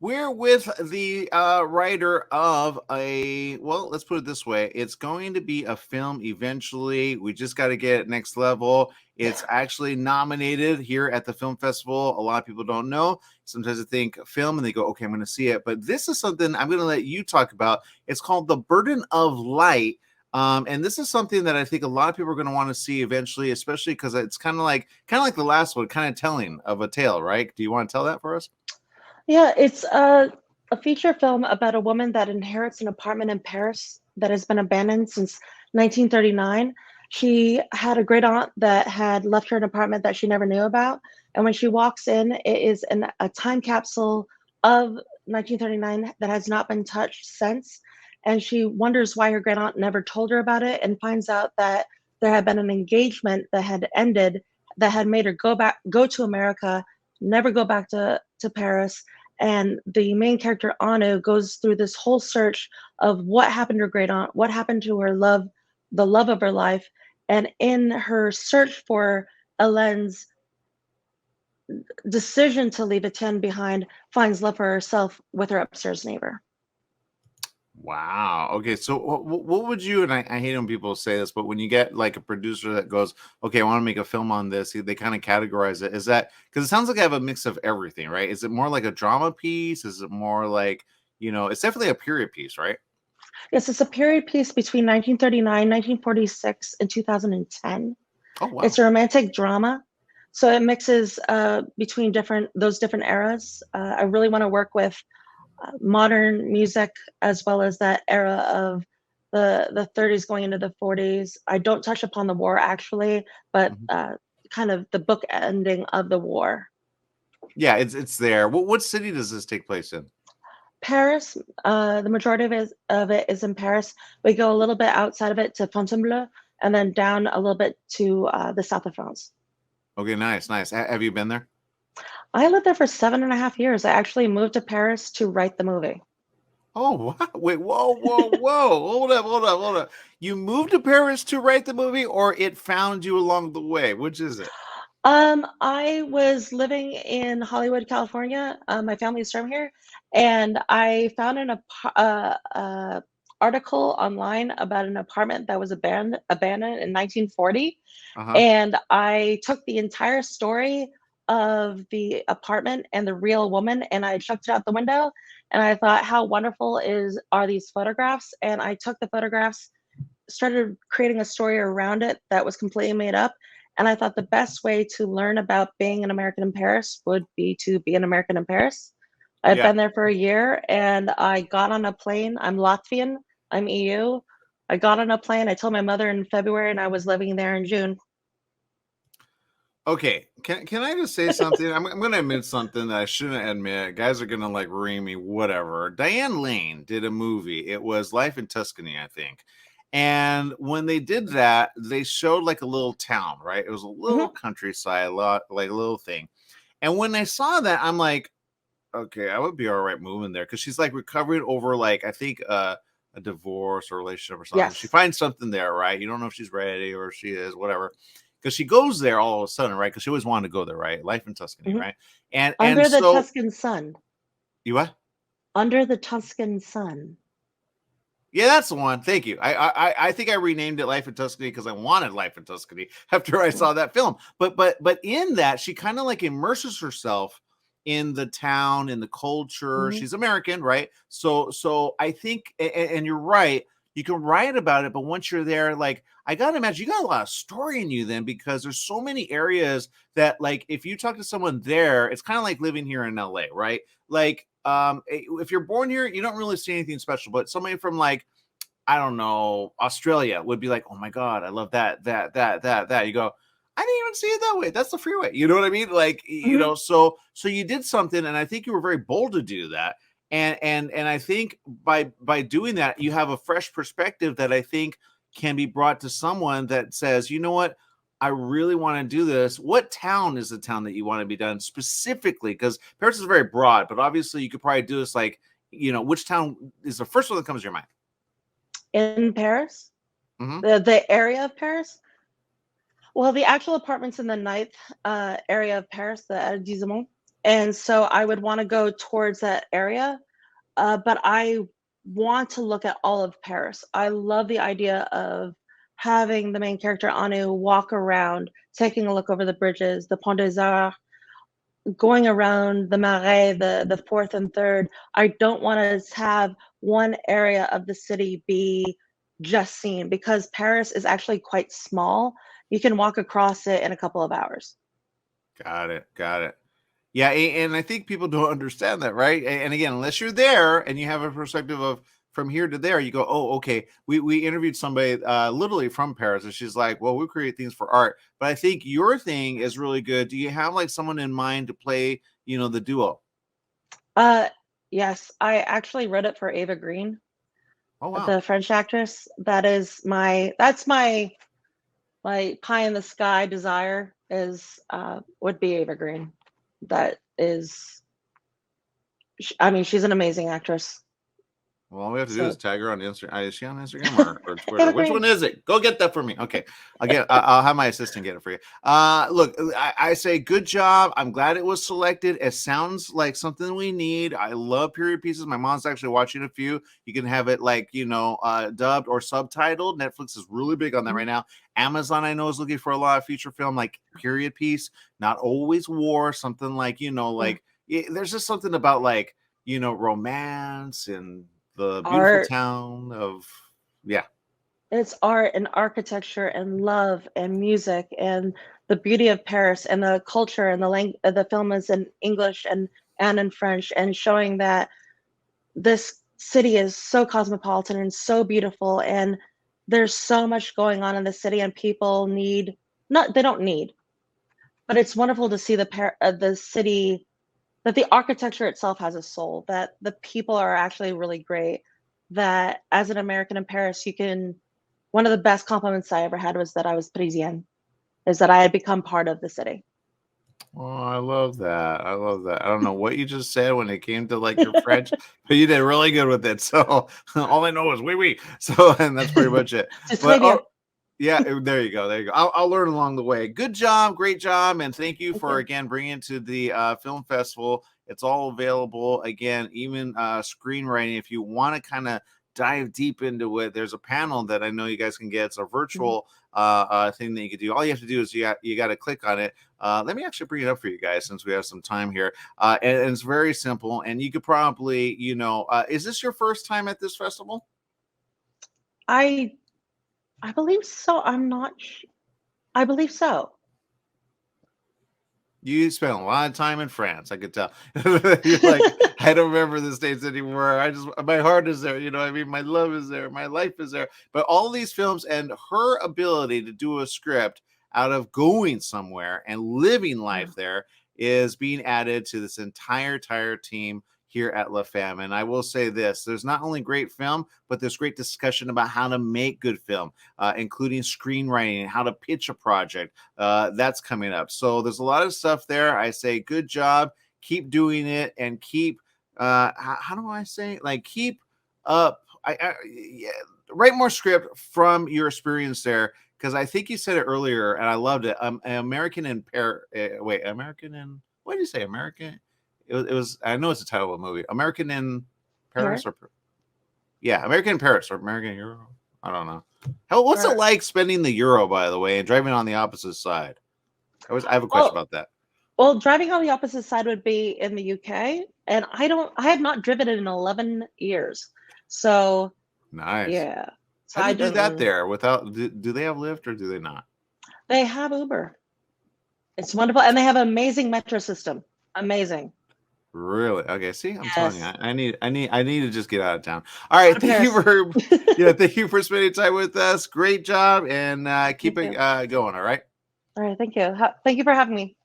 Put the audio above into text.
We're with the writer of well, let's put it this way. It's going to be a film eventually. We just got to get it next level. It's actually nominated here at the film festival. A lot of people don't know. Sometimes they think film and they go, okay, I'm going to see it. But this is something I'm going to let you talk about. It's called The Burden of Light. And this is something that I think a lot of people are going to want to see eventually, especially because it's kind of like the last one, kind of telling of a tale, right? Do you want to tell that for us? Yeah, it's a feature film about a woman that inherits an apartment in Paris that has been abandoned since 1939. She had a great aunt that had left her an apartment that she never knew about. And when she walks in, it is a time capsule of 1939 that has not been touched since. And she wonders why her great aunt never told her about it and finds out that there had been an engagement that had ended that had made her go to America, never go back to Paris. And the main character, Anu, goes through this whole search of what happened to her great aunt, what happened to her love, the love of her life. And in her search for Helene's decision to leave Etienne behind, finds love for herself with her upstairs neighbor. Wow. Okay. So, what would you, and I hate when people say this, but when you get like a producer that goes, okay, I want to make a film on this, they kind of categorize it. Is that because it sounds like I have a mix of everything, right? Is it more like a drama piece? Is it more like, it's definitely a period piece, right? Yes, it's a period piece between 1939, 1946, and 2010. Oh, wow. It's a romantic drama. So it mixes between those different eras. I really want to work with modern music as well as that era of the 30s going into the 40s. I don't touch upon the war actually, but Mhm. kind of the book ending of the war. Yeah, it's there. What city does this take place in? Paris, the majority of it is in Paris. We go a little bit outside of it to Fontainebleau and then down a little bit to the south of France. Okay, nice, nice. Have you been there? I lived there for 7.5 years. I actually moved to Paris to write the movie. Oh, wow. Wait, whoa, whoa, whoa. Hold up, hold up, hold up. You moved to Paris to write the movie, or it found you along the way? Which is it? I was living in Hollywood, California. My family is from here, and I found article online about an apartment that was abandoned in 1940, Uh-huh. and I took the entire story of the apartment and the real woman, and I chucked it out the window, and I thought, how wonderful is are these photographs? And I took the photographs, started creating a story around it that was completely made up. And I thought the best way to learn about being an American in Paris would be to be an American in Paris. I've Yeah. been there for a year and I got on a plane. I'm Latvian, I'm EU. I got on a plane. I told my mother in February and I was living there in June. Okay. Can I just say something? I'm gonna admit something that I shouldn't admit. Guys are gonna like ream me, whatever. Diane Lane did a movie. It was Life in Tuscany, I think. And when they did that, they showed like a little town, right? It was a little Mhm. countryside, a lot like a little thing. And when I saw that, I'm like, okay, I would be all right moving there because she's like recovering over like I think a divorce or relationship or something. She Yes. finds something there, right? You don't know if she's ready or if she is, whatever. Because she goes there all of a sudden, right? Because she always wanted to go there, right? Life in Tuscany, Mhm. right? And Under the so Tuscan sun. you what? Under the Tuscan sun. Yeah, that's the one. Thank you. I think I renamed it Life in Tuscany because I wanted Life in Tuscany after I saw that film. But in that, she kind of like immerses herself in the town, in the culture. Mhm. She's American, right? So I think, and you're right. You can write about it, but once you're there, like I gotta imagine, you got a lot of story in you then because there's so many areas that, like, if you talk to someone there, it's kind of like living here in LA, right? Like, if you're born here, you don't really see anything special, but somebody from like I don't know, Australia would be like, oh my God, I love that. You go, I didn't even see it that way. That's the freeway. You know what I mean? Like, Mhm. so you did something, and I think you were very bold to do that. And I think by doing that, you have a fresh perspective that I think can be brought to someone that says, you know what? I really want to do this. What town is the town that you want to be done specifically? Because Paris is very broad, but obviously you could probably do this like, which town is the first one that comes to your mind? In Paris, Hmm. the area of Paris. Well, the actual apartments in the ninth area of Paris, the arrondissement. And so I would want to go towards that area. But I want to look at all of Paris. I love the idea of having the main character Anu walk around, taking a look over the bridges, the Pont des Arts, going around the Marais, the fourth and third. I don't want to have one area of the city be just seen, because Paris is actually quite small. You can walk across it in a couple of hours. Got it. Got it. Yeah, and I think people don't understand that, right? And again, unless you're there and you have a perspective of from here to there, you go, oh, okay. We interviewed somebody literally from Paris, and she's like, well, we create things for art. But I think your thing is really good. Do you have like someone in mind to play, the duo? Yes, I actually wrote it for Ava Green, Oh wow. the French actress. That's my pie in the sky desire is would be Ava Green. That is, I mean, she's an amazing actress. Well, all we have to do is tag her on Instagram. Is she on Instagram or Twitter? Which Green. one is it? Go get that for me. Okay, I'll have my assistant get it for you. Look, I say good job. I'm glad it was selected. It sounds like something we need. I love period pieces. My mom's actually watching a few. You can have it like dubbed or subtitled. Netflix is really big on that right now. Amazon, I know, is looking for a lot of feature film like period piece, not always war. Something like there's just something about like romance and the beautiful art. town of It's art and architecture and love and music and the beauty of Paris and the culture and the film is in English and in French, and showing that this city is so cosmopolitan and so beautiful, and there's so much going on in the city, and people they don't need, but it's wonderful to see the city, that the architecture itself has a soul, that the people are actually really great, that as an American in Paris, one of the best compliments I ever had was that I was Parisienne, is that I had become part of the city. Oh, I love that. I love that. I don't know what you just said when it came to like your French, but you did really good with it. So all I know is oui. So, and that's pretty much it. But yeah, there you go. There you go. I'll learn along the way. Good job. Great job. And thank you for, again, bringing it to the film festival. It's all available. Again, even screenwriting. If you want to kind of dive deep into it, there's a panel that I know you guys can get. It's a virtual thing that you can do. All you have to do is you got to click on it. Let me actually bring it up for you guys since we have some time here. And it's very simple. And you could probably, is this your first time at this festival? I believe so. I believe so. You spent a lot of time in France. I could tell. You're like, I don't remember the States anymore. My heart is there. I mean, my love is there. My life is there. But all these films and her ability to do a script out of going somewhere and living life there is being added to this entire team here at LFIFF. And I will say this, there's not only great film, but there's great discussion about how to make good film, including screenwriting and how to pitch a project. That's coming up. So there's a lot of stuff there. I say good job. Keep doing it and keep, how do I say, like, keep up. Write more script from your experience there. Because I think you said it earlier, and I loved it. American in Paris. American in, what did you say? American? It was. I know it's the title of a movie. American in Paris, or American in Paris or American Euro. I don't know. What's it like spending the euro, by the way, and driving on the opposite side? I have a question about that. Well, driving on the opposite side would be in the UK, and I have not driven it in 11 years. So nice. Yeah. So how do you do that there without? Do they have Lyft or do they not? They have Uber. It's wonderful, and they have an amazing metro system. Amazing. Really? Okay. See, I'm telling you, I need to just get out of town. All right. Thank you for spending time with us. Great job, and keep it going. All right. All right. Thank you. Thank you for having me.